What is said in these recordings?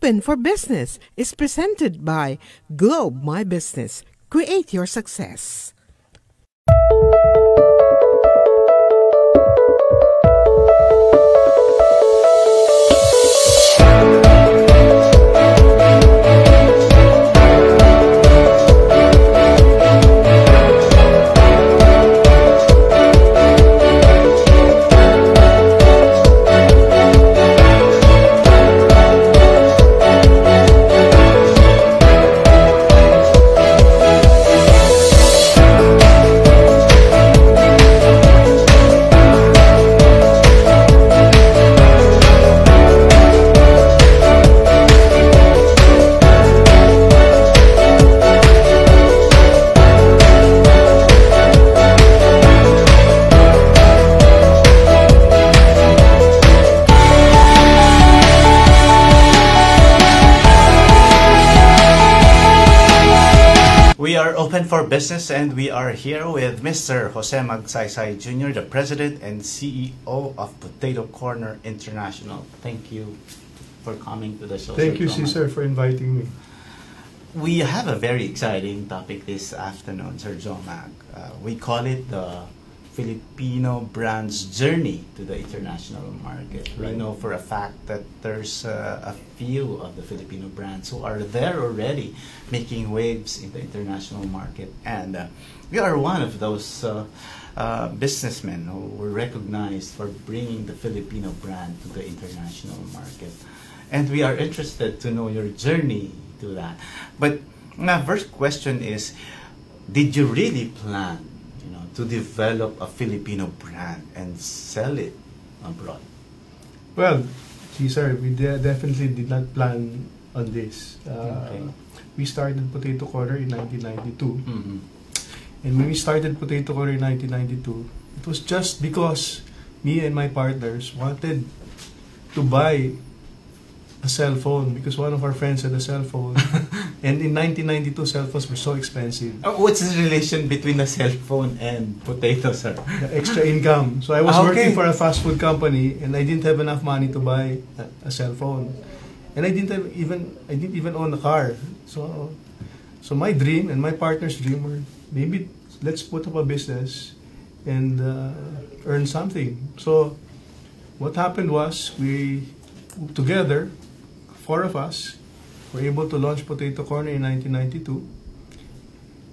Open for Business is presented by Globe My Business. Create your success. We are open for business, and we are here with Mr. Jose Magsaysay Jr., the President and CEO of Potato Corner International. Thank you for coming to the show. Thank you, Cesar, for inviting me. We have a very exciting topic this afternoon, Sir Jomag. We call it the Filipino brand's journey to the international market. Right. We know for a fact that there's a few of the Filipino brands who are there already making waves in the international market, and we are one of those businessmen who were recognized for bringing the Filipino brand to the international market, and we are interested to know your journey to that. But my first question is, did you really plan to develop a Filipino brand and sell it abroad? Well, Cesar, we definitely did not plan on this. Okay. We started Potato Corner in 1992. Mm-hmm. And when we started Potato Corner in 1992, it was just because me and my partners wanted to buy a cell phone because one of our friends had a cell phone. And in 1992, cell phones were so expensive. What's the relation between a cell phone and potatoes, sir? The extra income. So I was working for a fast food company, and I didn't have enough money to buy a cell phone, and I didn't even own a car. So my dream and my partner's dream were, maybe let's put up a business and earn something. So what happened was, we together, four of us, were able to launch Potato Corner in 1992.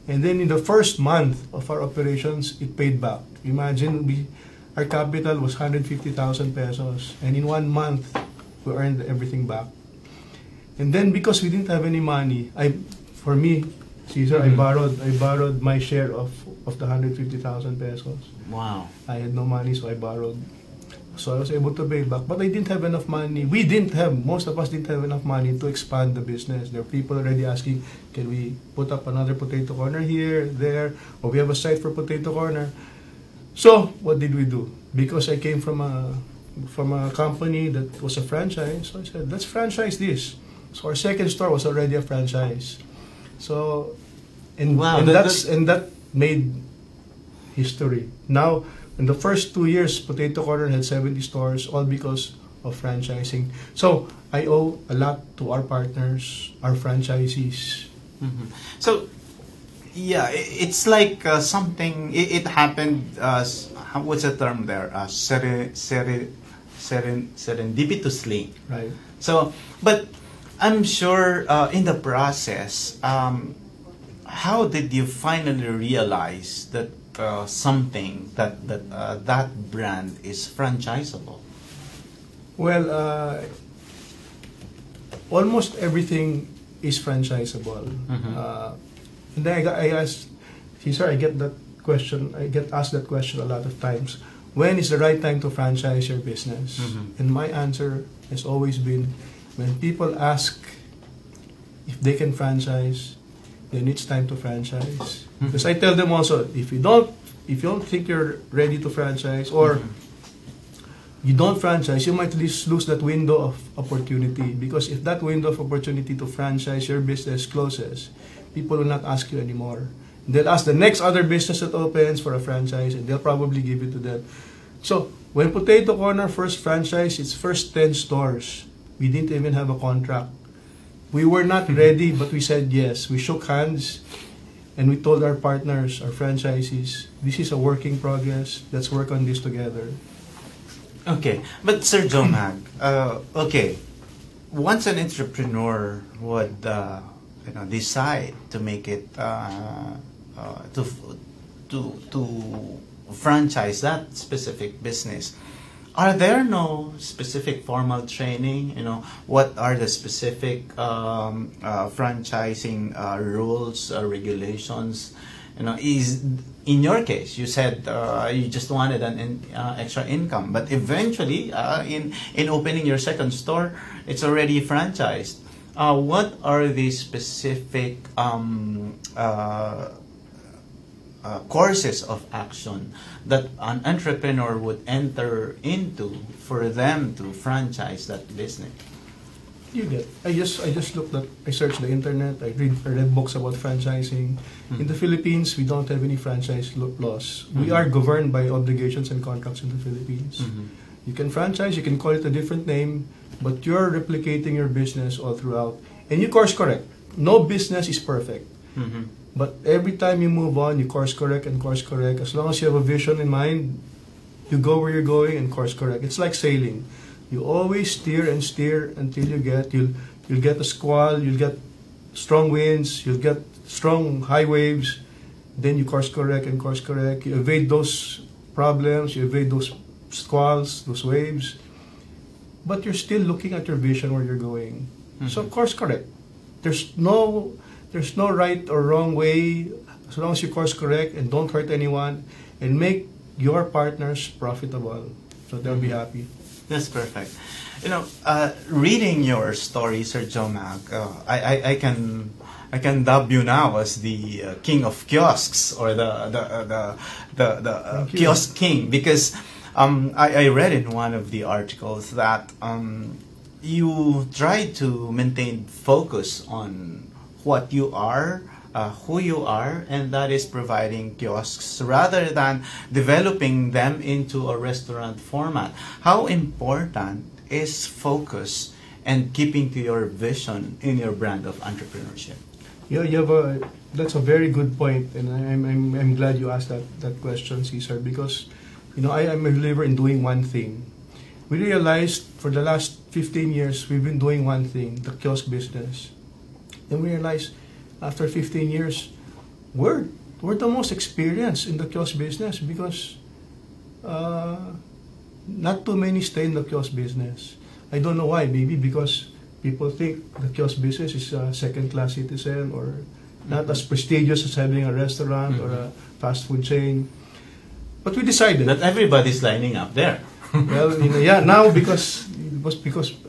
And then in the first month of our operations, it paid back. Imagine, our capital was 150,000 pesos. And in 1 month, we earned everything back. And then because we didn't have any money, for me, Cesar, I borrowed my share of the 150,000 pesos. Wow. I had no money, so I borrowed. So I was able to pay back, but I didn't have enough money. Most of us didn't have enough money to expand the business. There are people already asking, can we put up another Potato Corner here, there, or we have a site for Potato Corner. So what did we do? Because I came from a company that was a franchise, so I said, let's franchise this. So our second store was already a franchise. So, and that made history. Now, in the first 2 years, Potato Corner had 70 stores, all because of franchising. So I owe a lot to our partners, our franchisees. Mm-hmm. So, yeah, it's like something. It happened. What's the term there? Serendipitously. Right. So, but I'm sure in the process, how did you finally realize that something that brand is franchisable? Well, almost everything is franchisable. Mm-hmm. And then I asked, Cesar, I get asked that question a lot of times. When is the right time to franchise your business? Mm-hmm. And my answer has always been, when people ask if they can franchise, then it's time to franchise. Mm-hmm. Because I tell them also, if you don't think you're ready to franchise, or you don't franchise, you might lose that window of opportunity. Because if that window of opportunity to franchise your business closes, people will not ask you anymore. They'll ask the next other business that opens for a franchise, and they'll probably give it to them. So when Potato Corner first franchised its first 10 stores, we didn't even have a contract. We were not ready, but we said yes. We shook hands, and we told our partners, our franchisees, this is a work in progress. Let's work on this together. Okay, but Sir Jomag, okay, once an entrepreneur would decide to make it to franchise that specific business, are there no specific formal training? What are the specific franchising rules, regulations? Is in your case, you said you just wanted an extra income, but eventually, in opening your second store, it's already franchised. What are the specific courses of action that an entrepreneur would enter into for them to franchise that business? You get. I just looked at. I searched the internet. I read books about franchising. Mm-hmm. In the Philippines, we don't have any franchise laws. Mm-hmm. We are governed by obligations and contracts in the Philippines. Mm-hmm. You can franchise. You can call it a different name, but you're replicating your business all throughout, and you course correct. No business is perfect. Mm-hmm. But every time you move on, you course correct and course correct. As long as you have a vision in mind, you go where you're going and course correct. It's like sailing. You always steer and steer until you'll get a squall, you'll get strong winds, you'll get strong high waves. Then you course correct and course correct. You evade those problems, you evade those squalls, those waves. But you're still looking at your vision where you're going. Mm-hmm. So course correct. There's no right or wrong way, as long as you course correct and don't hurt anyone and make your partners profitable, so they'll be happy. That's perfect. Reading your story, Sir Jomag, I can dub you now as the king of kiosks, or the kiosk king, because I read in one of the articles that you try to maintain focus on what you are, who you are, and that is providing kiosks rather than developing them into a restaurant format. How important is focus and keeping to your vision in your brand of entrepreneurship? Yeah, that's a very good point, and I'm glad you asked that question, Cesar, because I'm a believer in doing one thing. We realized for the last 15 years we've been doing one thing, the kiosk business. Then we realized after 15 years, we're the most experienced in the kiosk business, because not too many stay in the kiosk business. I don't know why. Maybe because people think the kiosk business is a second-class citizen, or not as prestigious as having a restaurant or a fast food chain. But we decided that everybody's lining up there. Well, now because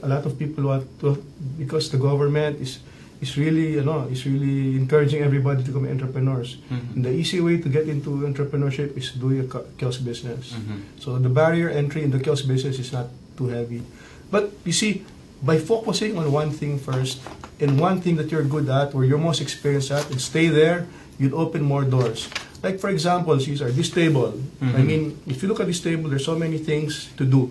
a lot of people want to, because the government is really encouraging everybody to become entrepreneurs. Mm-hmm. And the easy way to get into entrepreneurship is doing a kiosk business. Mm-hmm. So the barrier entry in the kiosk business is not too heavy. But you see, by focusing on one thing first, and one thing that you're good at, or you're most experienced at, and stay there, you'll open more doors. Like for example, Cesar, this table. Mm-hmm. I mean, if you look at this table, there's so many things to do.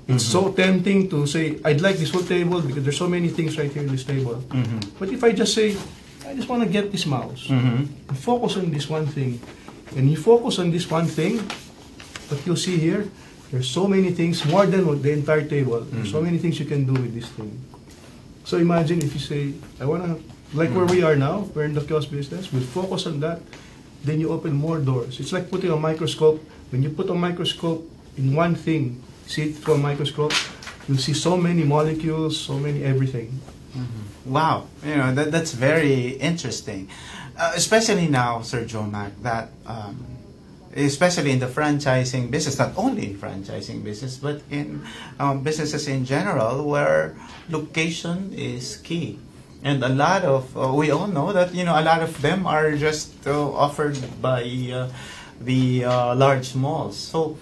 It's so tempting to say, I'd like this whole table because there's so many things right here in this table. Mm-hmm. But if I just say, I just want to get this mouse, and focus on this one thing, and you focus on this one thing, what you'll see here, there's so many things, more than the entire table. There's so many things you can do with this thing. So imagine if you say, I want to, like where we are now, we're in the kiosk business, we focus on that, then you open more doors. It's like putting a microscope. When you put a microscope in one thing, see it through a microscope, you'll see so many molecules, so many everything. Mm-hmm. Wow, that's very interesting, especially now, Sir Jomag, that especially in the franchising business, not only in franchising business, but in businesses in general, where location is key. And a lot of, we all know that, a lot of them are just offered by the large malls. So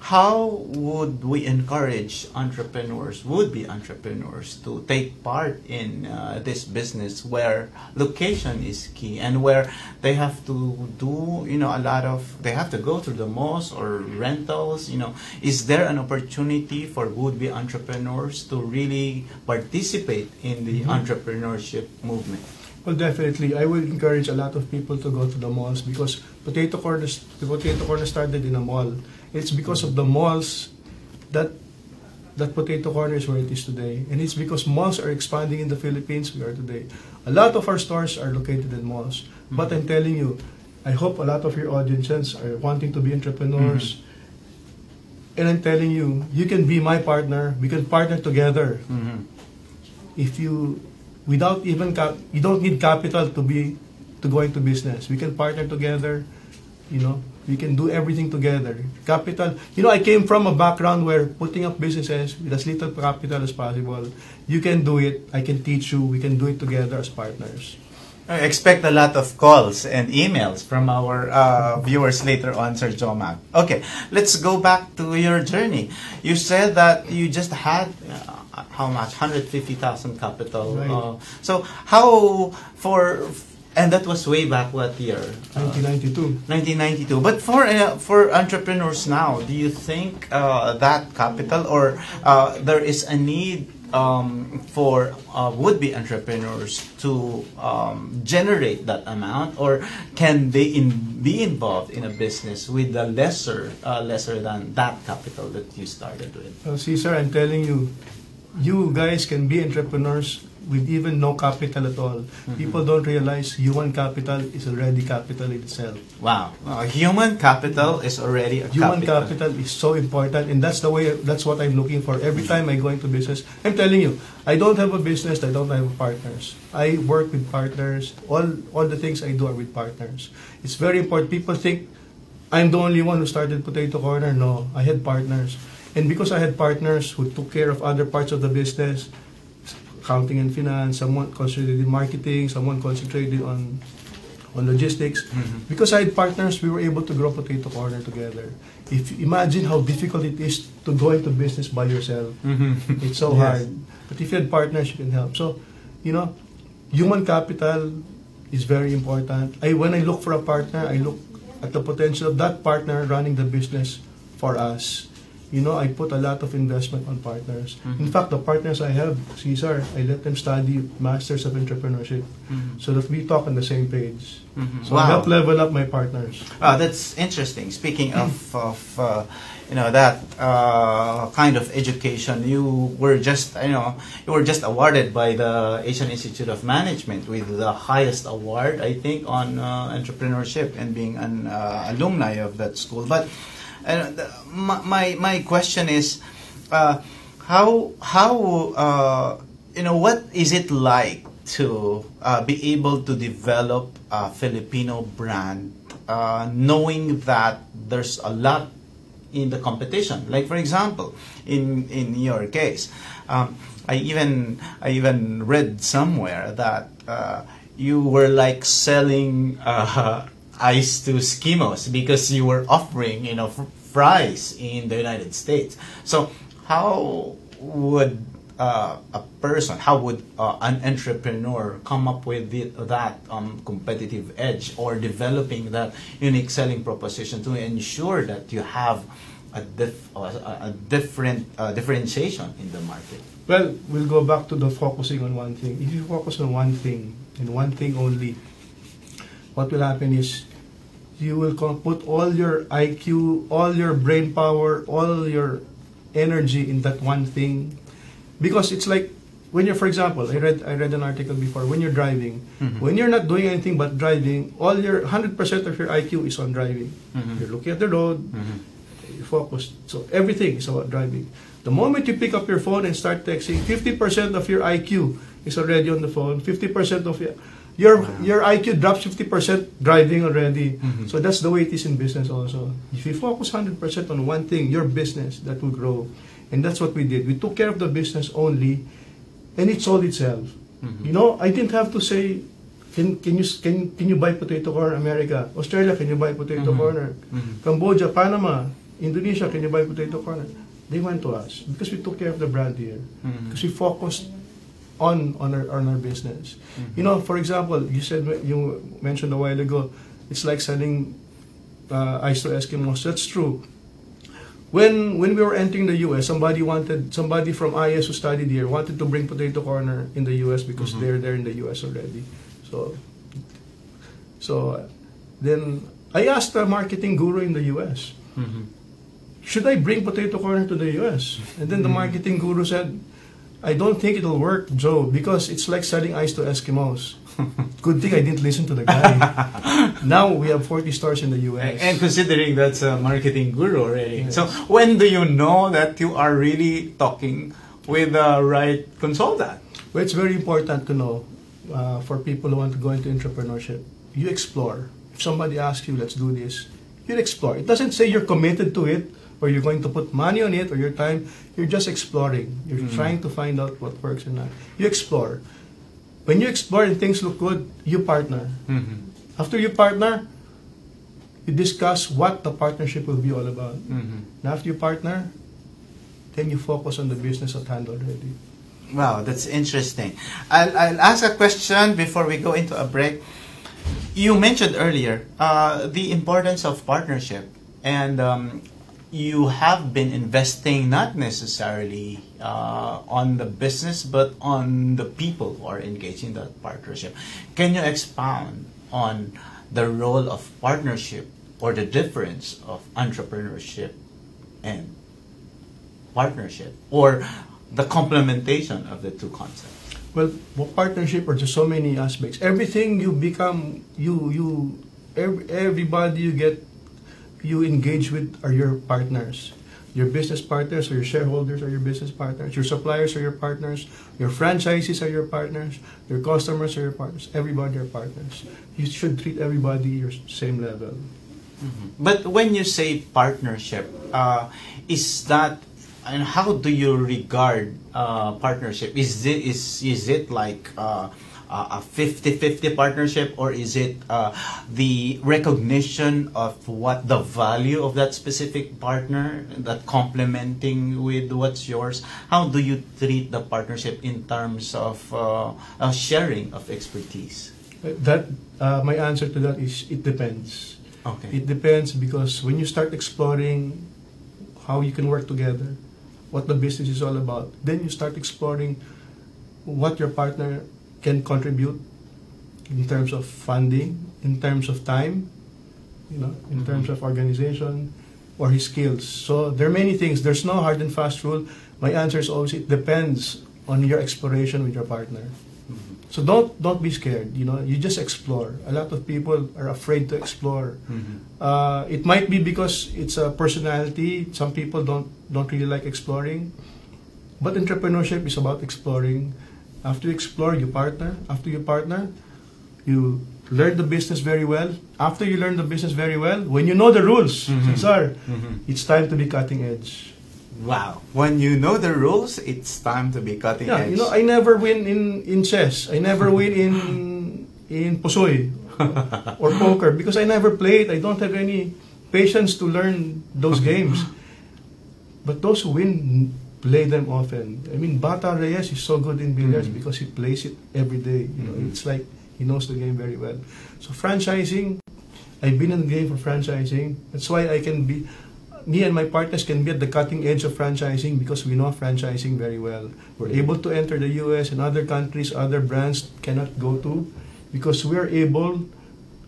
how would we encourage entrepreneurs, would-be entrepreneurs, to take part in this business where location is key and where they have to do, they have to go through the malls or rentals, is there an opportunity for would-be entrepreneurs to really participate in the entrepreneurship movement? Well, definitely. I will encourage a lot of people to go to the malls because the potato corner started in a mall. It's because of the malls that potato corner is where it is today. And it's because malls are expanding in the Philippines we are today. A lot of our stores are located in malls. But I'm telling you, I hope a lot of your audiences are wanting to be entrepreneurs. And I'm telling you, you can be my partner. We can partner together. If you... Without even you don't need capital to go into business. We can partner together, we can do everything together. Capital, I came from a background where putting up businesses with as little capital as possible. You can do it. I can teach you. We can do it together as partners. I expect a lot of calls and emails from our viewers later on, Sir Jomag. Okay, let's go back to your journey. You said that you just had how much? 150,000 capital. Right. So and that was way back what year? 1992. 1992. But for entrepreneurs now, do you think that capital or there is a need for would-be entrepreneurs to generate that amount, or can they be involved in a business with a lesser than that capital that you started with? Cesar, I'm telling you, you guys can be entrepreneurs with even no capital at all. People don't realize human capital is already capital in itself. Wow. Human capital is already a human capital is so important, and that's what I'm looking for every time I go into business. I'm telling you, I don't have a business, I don't have partners. I work with partners. All the things I do are with partners. It's very important. People think I'm the only one who started Potato Corner. No, I had partners. And because I had partners who took care of other parts of the business, accounting and finance, someone concentrated in marketing, someone concentrated on logistics. Because I had partners, we were able to grow Potato Corner together. Imagine how difficult it is to go into business by yourself. It's so hard. But if you had partners, you can help. So, human capital is very important. When I look for a partner, I look at the potential of that partner running the business for us. I put a lot of investment on partners. In fact, the partners I have, Cesar, I let them study Masters of Entrepreneurship so that we talk on the same page. So I help level up my partners. That's interesting. Speaking of that kind of education, you were just awarded by the Asian Institute of Management with the highest award, I think, on entrepreneurship, and being an alumni of that school. But my question is, what is it like to be able to develop a Filipino brand, knowing that there's a lot in the competition? Like, for example, in your case, I even read somewhere that you were like selling ice to Eskimos because you were offering, fries in the United States. So how would an entrepreneur come up with that competitive edge, or developing that unique selling proposition to ensure that you have a different differentiation in the market? Well, we'll go back to the focusing on one thing. If you focus on one thing and one thing only, what will happen is you will put all your IQ, all your brain power, all your energy in that one thing. Because it's like when you're, for example, I read an article before, when you're driving, when you're not doing anything but driving, 100% of your IQ is on driving. You're looking at the road, you focus. So everything is about driving. The moment you pick up your phone and start texting, 50% of your IQ is already on the phone. 50% of your IQ drops 50% driving already. So that's the way it is in business also. If you focus 100% on one thing, your business, that will grow. And that's what we did. We took care of the business only, and it sold itself. I didn't have to say, can you buy Potato Corner America? Australia, can you buy Potato Corner? Cambodia, Panama, Indonesia, can you buy potato corner? They went to us because we took care of the brand here. Because we focused on our business. You know, for example, you mentioned a while ago, it's like selling ice to Eskimos. That's true. When we were entering the U.S., somebody from IS who studied here wanted to bring potato corner in the U.S. because they're there in the U.S. already. So then I asked the marketing guru in the U.S., should I bring potato corner to the U.S.? And then the marketing guru said, I don't think it'll work, Joe, because it's like selling ice to Eskimos. Good thing I didn't listen to the guy. Now we have 40 stores in the US. And considering that's a marketing guru already. Yes. So when do you know that you are really talking with the right consultant? Well, it's very important to know for people who want to go into entrepreneurship. You explore. If somebody asks you, let's do this, you explore. It doesn't say you're committed to it or you're going to put money on it or your time. You're just exploring. You're trying to find out what works and not. You explore. When you explore and things look good, you partner. After you partner, you discuss what the partnership will be all about. And after you partner, then you focus on the business at hand already. Wow, that's interesting. I'll ask a question before we go into a break. You mentioned earlier the importance of partnership, and you have been investing not necessarily on the business but on the people who are engaged in that partnership. Can you expound on the role of partnership or the difference of entrepreneurship and partnership, or the complementation of the two concepts? Well, partnership are just so many aspects. Everything you become, everybody you engage with are your partners. Your business partners or your shareholders are your business partners. Your suppliers are your partners. Your franchisees are your partners. Your customers are your partners. Everybody are partners. You should treat everybody your same level. But when you say partnership, is that, and how do you regard partnership? Is it like a 50-50 partnership, or is it the recognition of what the value of that specific partner, that complementing with what's yours? How do you treat the partnership in terms of sharing of expertise? That my answer to that is it depends. Okay. It depends, because when you start exploring how you can work together, what the business is all about, then you start exploring what your partner can contribute in terms of funding, in terms of time, in terms of organization, or his skills. So there are many things. There's no hard and fast rule. My answer is always it depends on your exploration with your partner. So don't be scared. You just explore. A lot of people are afraid to explore. It might be because it's a personality. Some people don't really like exploring. But entrepreneurship is about exploring. After you explore, you partner. After you partner, you learn the business very well. After you learn the business very well, when you know the rules, it's time to be cutting edge. Wow. When you know the rules, it's time to be cutting edge. I never win in chess. I never win in pusoy or poker because I never played. I don't have any patience to learn those games. But those who win play them often. I mean, Bata Reyes is so good in billiards because he plays it every day. It's like he knows the game very well. So franchising, I've been in the game for franchising. That's why me and my partners can be at the cutting edge of franchising because we know franchising very well. We're able to enter the US and other countries other brands cannot go to because we're able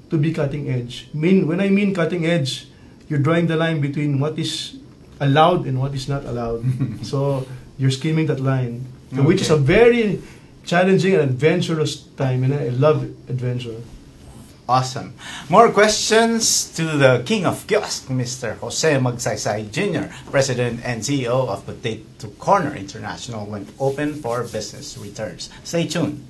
to be cutting edge. When I mean cutting edge, you're drawing the line between what is allowed and what is not allowed. So you're skimming that line, which is a very challenging and adventurous time, and I love adventure. Awesome. More questions to the King of Kiosk, Mr. Jose Magsaysay Jr., President and CEO of Potato Corner International, when open for business returns. Stay tuned.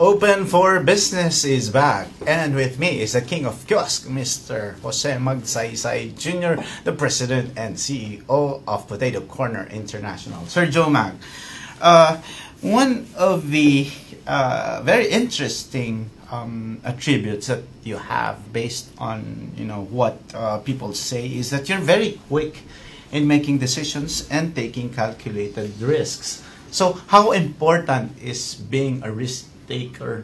Open for Business is back, and with me is the King of Kiosk, Mr. Jose Magsaysay Jr., the President and CEO of Potato Corner International. Sir Joe Mag, One of the very interesting attributes that you have, based on what people say, is that you're very quick in making decisions and taking calculated risks. So, how important is being a risk taker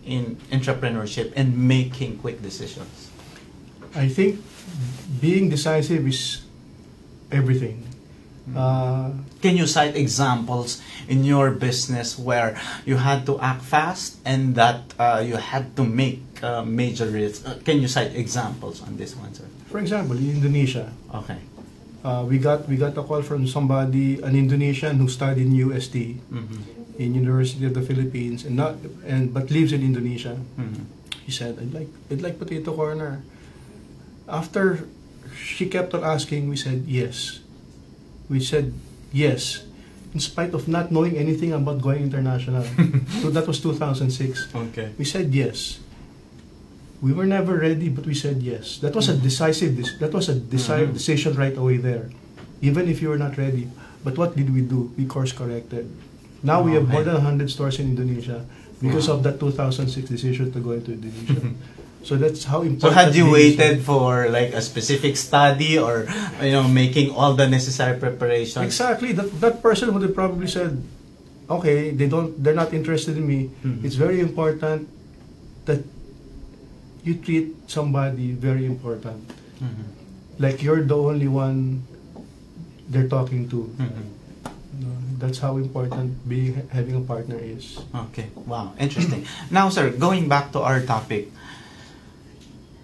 in entrepreneurship and making quick decisions? I think being decisive is everything. Can you cite examples in your business where you had to act fast and that you had to make major risks? Can you cite examples on this one, sir? For example, in Indonesia, Okay. we got a call from somebody, an Indonesian who studied in UST, in University of the Philippines, but lives in Indonesia. He said, "I'd like potato corner." After she kept on asking, we said yes. We said yes, in spite of not knowing anything about going international. So that was 2006. Okay. We said yes. We were never ready, but we said yes. That was a decisive. That was a decision right away there, even if you were not ready. But what did we do? We course corrected. Now we have more than 100 stores in Indonesia because of that 2006 decision to go into Indonesia. So that's how important. So had you waited for like a specific study, or making all the necessary preparations? Exactly. That person would have probably said, "Okay, they're not interested in me." It's very important that you treat somebody very important. Like you're the only one they're talking to. That's how important having a partner is. Okay. Wow. Interesting. Now, sir, going back to our topic,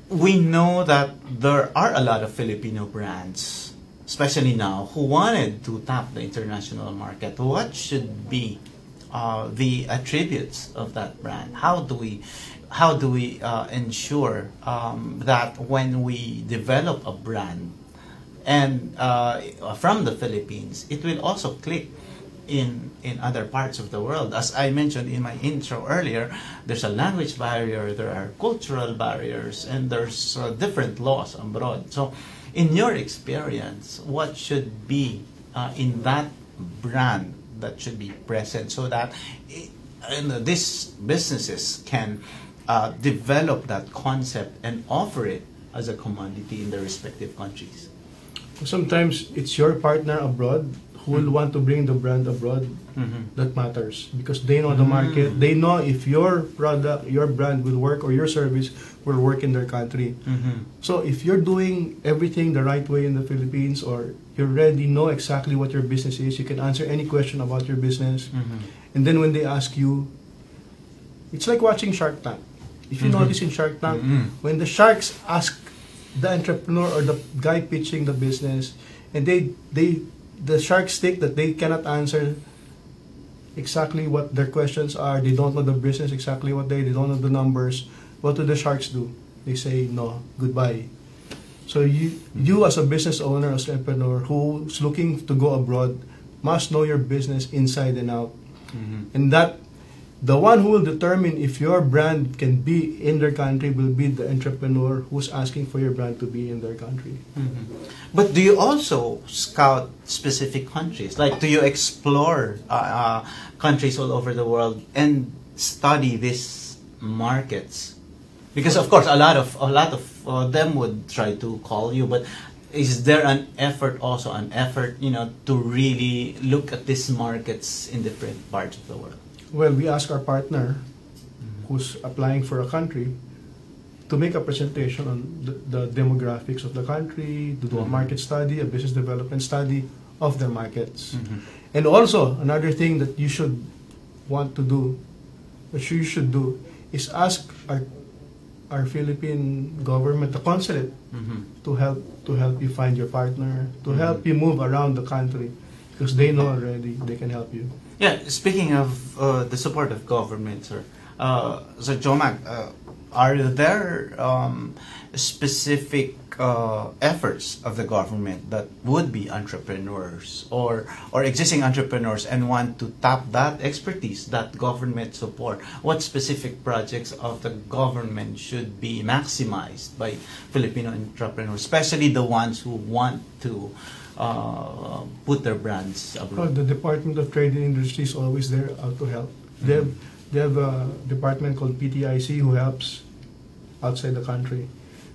we know that there are a lot of Filipino brands, especially now, who wanted to tap the international market. What should be the attributes of that brand? How do we ensure that when we develop a brand and from the Philippines, it will also click in other parts of the world? As I mentioned in my intro earlier, there's a language barrier, there are cultural barriers, and there's different laws abroad. So, in your experience, what should be in that brand that should be present so that these businesses can develop that concept and offer it as a commodity in their respective countries? Sometimes it's your partner abroad who will want to bring the brand abroad. That matters because they know the market. They know if your product, your brand will work, or your service will work in their country. So if you're doing everything the right way in the Philippines, or you already know exactly what your business is, you can answer any question about your business. And then when they ask you, it's like watching Shark Tank. If you notice in Shark Tank, when the sharks ask the entrepreneur or the guy pitching the business, and the sharks think that they cannot answer exactly what their questions are. They don't know the business exactly they don't know the numbers. What do the sharks do? They say no, goodbye. So you as a business owner, as an entrepreneur who's looking to go abroad, must know your business inside and out. And that the one who will determine if your brand can be in their country will be the entrepreneur who's asking for your brand to be in their country. But do you also scout specific countries? Like, do you explore countries all over the world and study these markets? Because of course, a lot of them would try to call you, but is there an effort to really look at these markets in different parts of the world? Well, we ask our partner who's applying for a country to make a presentation on the demographics of the country, to do a market study, a business development study of their markets. And also, another thing that you should want to do, that you should do, is ask our Philippine government, the consulate, to help you find your partner, to help you move around the country, because they know already, they can help you. Yeah, speaking of the support of government, sir, so Jomag, are there specific efforts of the government that would be entrepreneurs or existing entrepreneurs and want to tap that expertise, that government support? What specific projects of the government should be maximized by Filipino entrepreneurs, especially the ones who want to put their brands abroad? The Department of Trade and Industry is always there out to help. They have a department called PTIC who helps outside the country.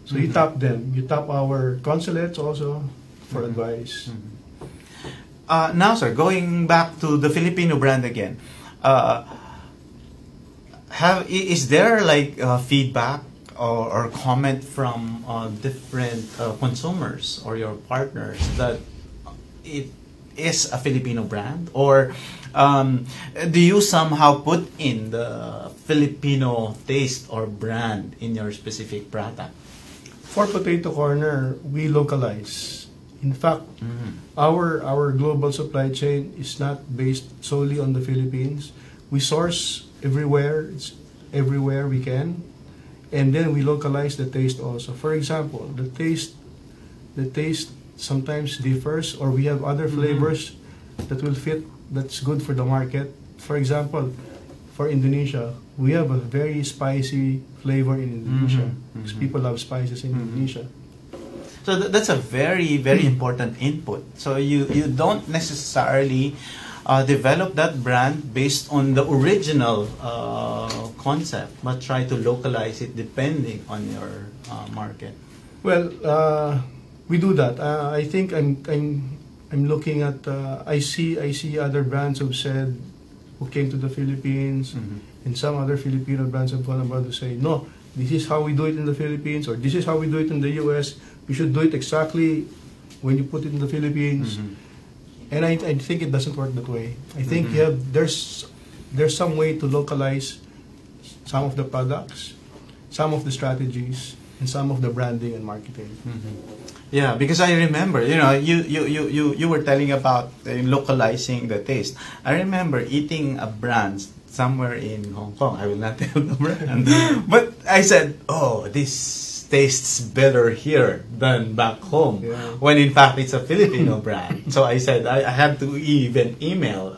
So you tap them. You tap our consulates also for advice. Now, sir, going back to the Filipino brand again, is there like feedback or comment from different consumers or your partners that it is a Filipino brand, or do you somehow put in the Filipino taste or brand in your specific product? For Potato Corner, we localize. In fact, our global supply chain is not based solely on the Philippines. We source everywhere, everywhere we can, and then we localize the taste also. For example, the taste sometimes differs, or we have other flavors that will fit, that's good for the market. For example, for Indonesia, we have a very spicy flavor in Indonesia because people love spices in Indonesia. So that's a very, very important input. So you don't necessarily develop that brand based on the original concept, but try to localize it depending on your market. Well, we do that. I think I'm looking at. I see other brands who've said, who came to the Philippines, and some other Filipino brands have gone about to say, no, this is how we do it in the Philippines, or this is how we do it in the US. We should do it exactly when you put it in the Philippines. And I think it doesn't work that way. I think there's some way to localize some of the products, some of the strategies, and some of the branding and marketing. Yeah, because I remember, you were telling about localizing the taste. I remember eating a brand somewhere in Hong Kong. I will not tell the brand, but I said, "Oh, this tastes better here than back home," when in fact it's a Filipino brand. So I said I had to even email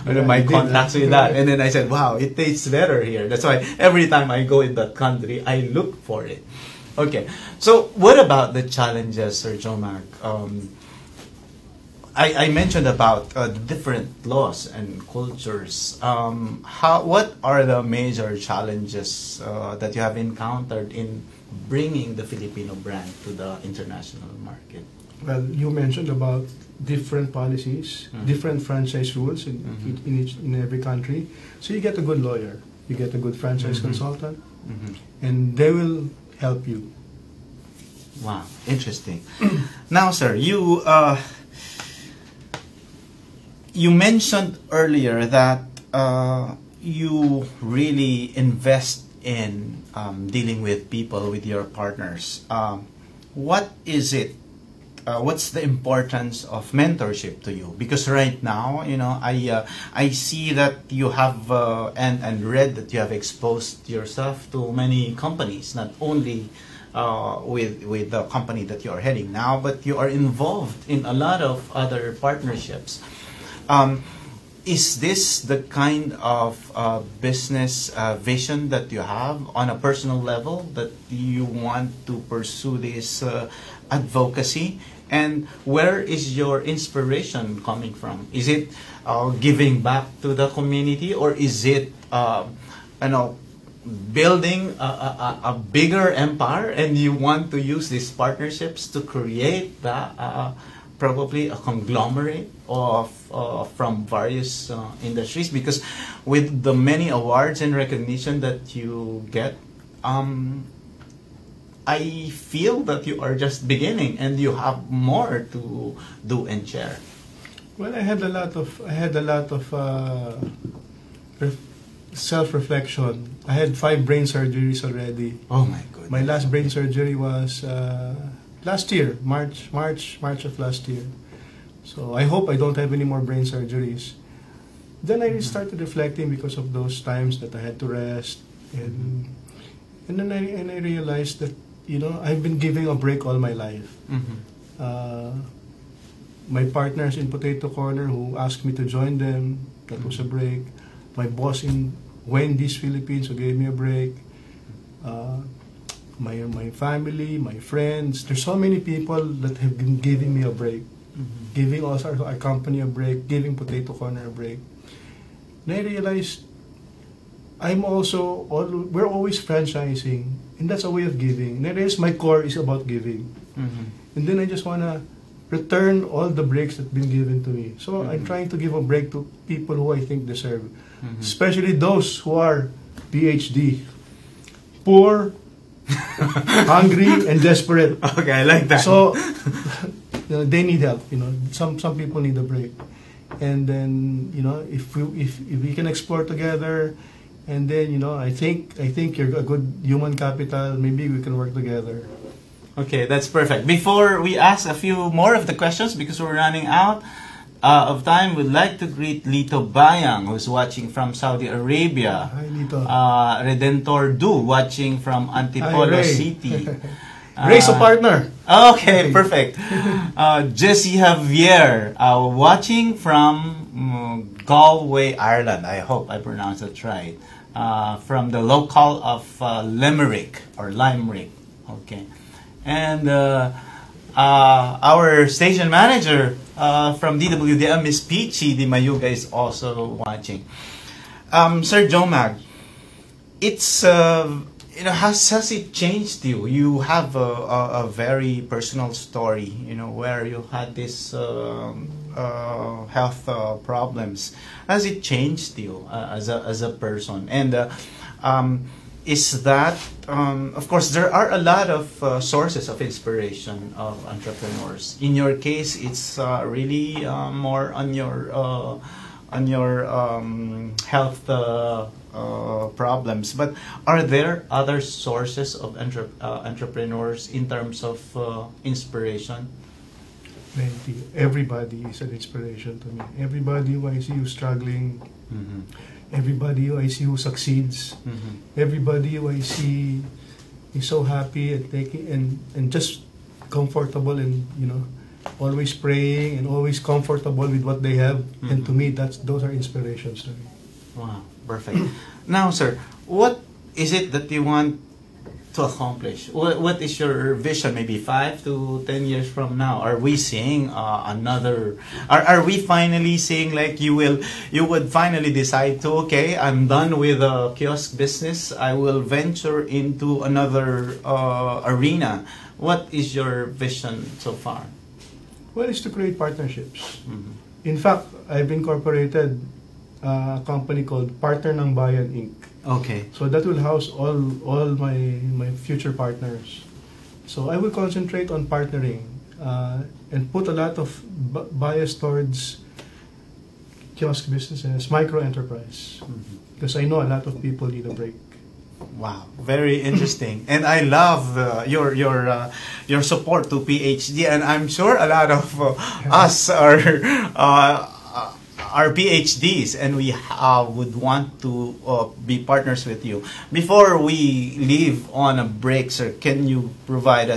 my contacts with that, and then I said, "Wow, it tastes better here." That's why every time I go in that country, I look for it. Okay, so what about the challenges, Sir Jomac? I mentioned about the different laws and cultures. What are the major challenges that you have encountered in bringing the Filipino brand to the international market? Well, you mentioned about different policies, different franchise rules in every country. So you get a good lawyer, you get a good franchise consultant, and they will help you. Wow, interesting. Now, sir, you mentioned earlier that you really invest in dealing with people, with your partners. What is it? What's the importance of mentorship to you? Because right now, I see that you have and read that you have exposed yourself to many companies, not only with the company that you are heading now, but you are involved in a lot of other partnerships. Is this the kind of business vision that you have on a personal level, that you want to pursue this advocacy? And where is your inspiration coming from? Is it giving back to the community, or is it building a bigger empire, and you want to use these partnerships to create probably a conglomerate of from various industries? Because with the many awards and recognition that you get, I feel that you are just beginning and you have more to do and share. Well, I had a lot of self-reflection. I had 5 brain surgeries already. Oh my goodness. My last brain surgery was last year, March of last year. So I hope I don't have any more brain surgeries. Then I started reflecting because of those times that I had to rest, and And then I realized that, you know, I've been giving a break all my life. My partners in Potato Corner who asked me to join them, that was a break. My boss in Wendy's Philippines who gave me a break. My family, my friends. There's so many people that have been giving me a break. Giving also our company a break, giving Potato Corner a break. And I realized we're always franchising, and that's a way of giving. And that is, my core is about giving. And then I just want to return all the breaks that have been given to me. So I'm trying to give a break to people who I think deserve, especially those who are PhD, poor, hungry, and desperate. Okay, I like that. So you know, they need help. You know, some people need a break, and then, you know, if we can explore together, and then, you know, I think you're a good human capital. Maybe we can work together. Okay, that's perfect. Before we ask a few more of the questions, because we're running out of time, we'd like to greet Lito Bayang, who's watching from Saudi Arabia. Hi, Lito. Redentor Du, watching from Antipolo City. Ray's a partner. Okay, perfect. Jesse Javier, watching from Galway, Ireland. I hope I pronounced it right. From the local of Limerick. Okay. And our station manager from DWDM, Miss Peachy Di Mayuga, is also watching. Sir Jomag, it's you know, has it changed you? You have a very personal story, you know, where you had this health problems. Has it changed you as a person? And is that, of course, there are a lot of sources of inspiration of entrepreneurs. In your case, it's really more on your health problems. But are there other sources of entrepreneurs in terms of inspiration? Plenty. Everybody is an inspiration to me. Everybody who I see who's struggling, everybody who I see who succeeds, everybody who I see is so happy and taking and just comfortable, and, you know, always praying and always comfortable with what they have. And to me, those are inspirations to me. Wow, perfect. Now, sir, what is it that you want to accomplish? What is your vision? Maybe 5 to 10 years from now, are we seeing another? Are we finally seeing, like, you would finally decide to, okay, I'm done with the kiosk business, I will venture into another arena? What is your vision so far? Well, it's to create partnerships. In fact, I've incorporated a company called Partner ng Bayan Inc. Okay. So that will house all my future partners. So I will concentrate on partnering and put a lot of bias towards kiosk businesses, micro enterprise, because I know a lot of people need a break. Wow, very interesting, and I love your support to PhD, and I'm sure a lot of us are PhDs, and we would want to be partners with you. Before we leave on a break, sir, can you provide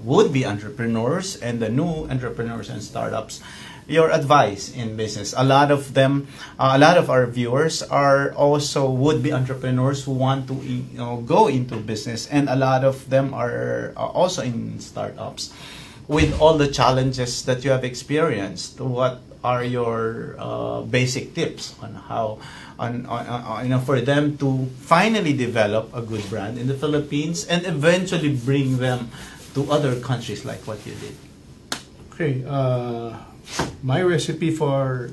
would-be entrepreneurs and the new entrepreneurs and startups your advice in business? A lot of them, a lot of our viewers are also would-be entrepreneurs who want to, you know, go into business, and a lot of them are also in startups. With all the challenges that you have experienced, what are your basic tips on how, you know, for them to finally develop a good brand in the Philippines and eventually bring them to other countries like what you did? Okay, my recipe for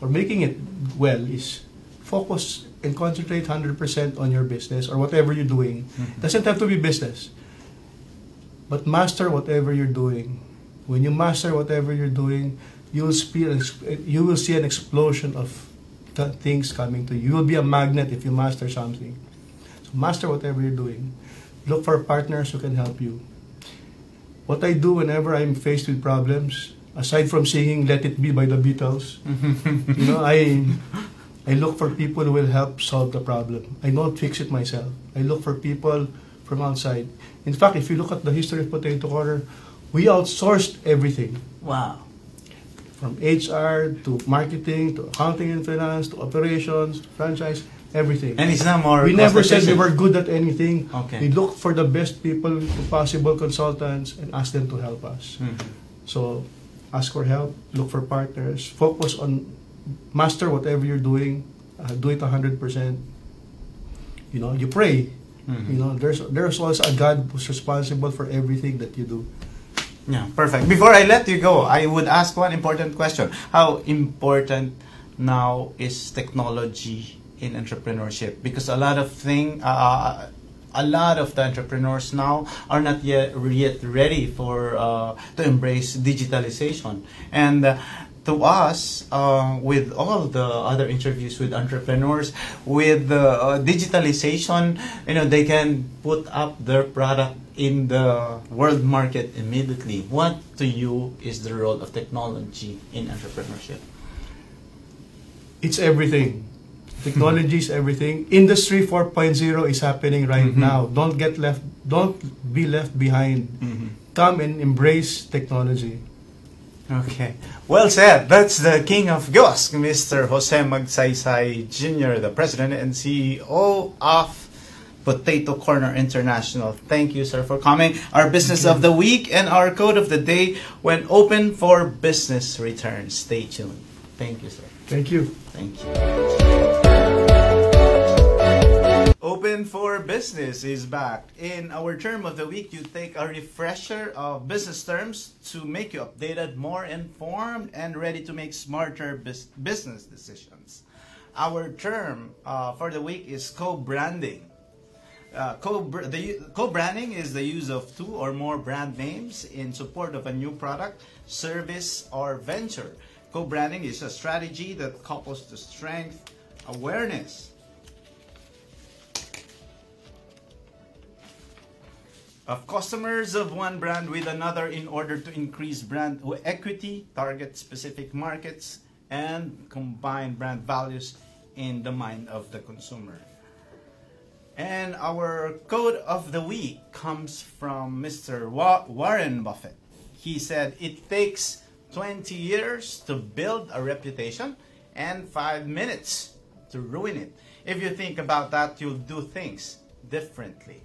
making it well is focus and concentrate 100% on your business or whatever you're doing. Doesn't have to be business, but master whatever you're doing. When you master whatever you're doing, you will see an explosion of things coming to you. You will be a magnet if you master something. So master whatever you're doing. Look for partners who can help you. What I do whenever I'm faced with problems, aside from singing "Let It Be" by the Beatles, you know, I look for people who will help solve the problem. I don't fix it myself. I look for people from outside. In fact, if you look at the history of Potato Corner, we outsourced everything. Wow. From HR to marketing to accounting and finance to operations, franchise, everything. And it's not more. We never said we were good at anything. Okay. We look for the best people, possible consultants, and ask them to help us. So, ask for help, look for partners, focus on master whatever you're doing, do it 100%. You know, you pray. You know, there's always a God who's responsible for everything that you do. Yeah, perfect. Before I let you go, I would ask one important question. How important now is technology in entrepreneurship? Because a lot of the entrepreneurs now are not yet ready for to embrace digitalization. And to us, with all the other interviews with entrepreneurs, with digitalization, you know, they can put up their product in the world market immediately. What to you is the role of technology in entrepreneurship? It's everything. Technology is everything. Industry 4.0 is happening right now. Don't be left behind. Come and embrace technology. Okay, well said. That's the king of Gyosk, Mr. Jose Magsaysay Jr., the president and CEO of Potato Corner International. Thank you, sir, for coming. Our business of the week and our code of the day: when open for business returns. Stay tuned. Thank you, sir. Thank you. Thank you. Open for Business is back. In our term of the week, you take a refresher of business terms to make you updated, more informed, and ready to make smarter business decisions. Our term for the week is co-branding. Co-branding is the use of two or more brand names in support of a new product, service, or venture. Co-branding is a strategy that couples the strength, awareness of customers of one brand with another in order to increase brand equity, target specific markets, and combine brand values in the mind of the consumer. And our quote of the week comes from Mr. Warren Buffett. He said, "It takes 20 years to build a reputation and 5 minutes to ruin it. If you think about that, you'll do things differently."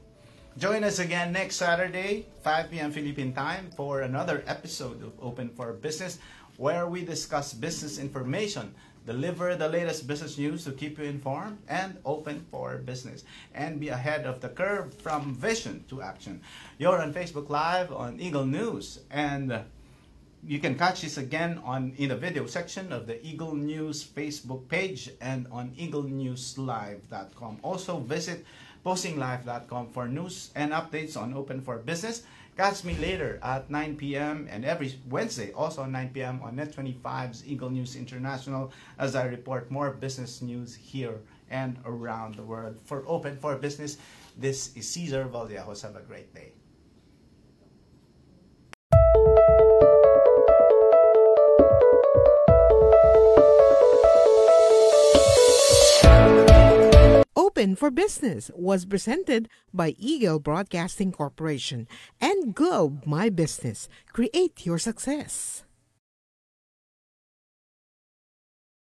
Join us again next Saturday, 5 p.m. Philippine time, for another episode of Open for Business, where we discuss business information, deliver the latest business news to keep you informed and open for business, and be ahead of the curve from vision to action. You're on Facebook Live on Eagle News, and you can catch this again in the video section of the Eagle News Facebook page and on eaglenewslive.com. Also visit postinglive.com for news and updates on Open for Business. Catch me later at 9 p.m. and every Wednesday also 9 p.m. on Net25's Eagle News International as I report more business news here and around the world. For Open for Business, this is Cesar Valdejos. Have a great day. Open for Business was presented by Eagle Broadcasting Corporation and Globe My Business. Create your success.